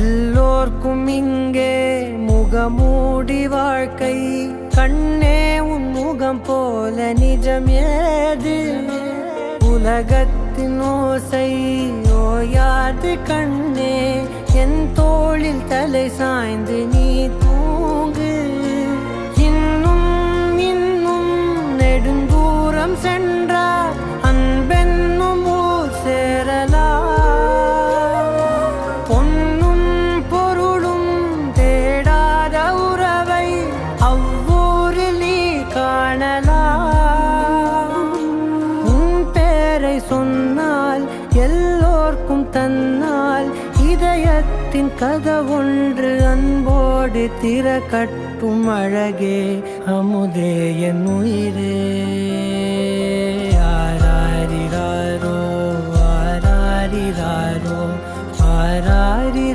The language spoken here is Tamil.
எல்லோர்க்கும் இங்கே முகமூடி வாழ்க்கை, கண்ணே உன் முகம் போல நிஜம் ஏது? உலகத்தின் ஓசை ஓயாது கண்ணே, என் தோளில் தலை சாய்ந்து நீ தூங்கு. இன்னும் இன்னும் நெடுந்தூரம் சென்றார் அன்பென்னும் ஊர் சேரலாம். பொன்னும் பொருளும் தேடாத உறவை அவ்வூரில் நீ காணலாம். உன் பேரை சொன்னால் எல்லோர்க்கும் தன்னால் இதயத்தின் கதவொன்று அன்போடு திறக்கட்டும். அழகே அமுதே என் உயிரே. ஆராரிராரோ ஆராரிராரோ ஆராரிரா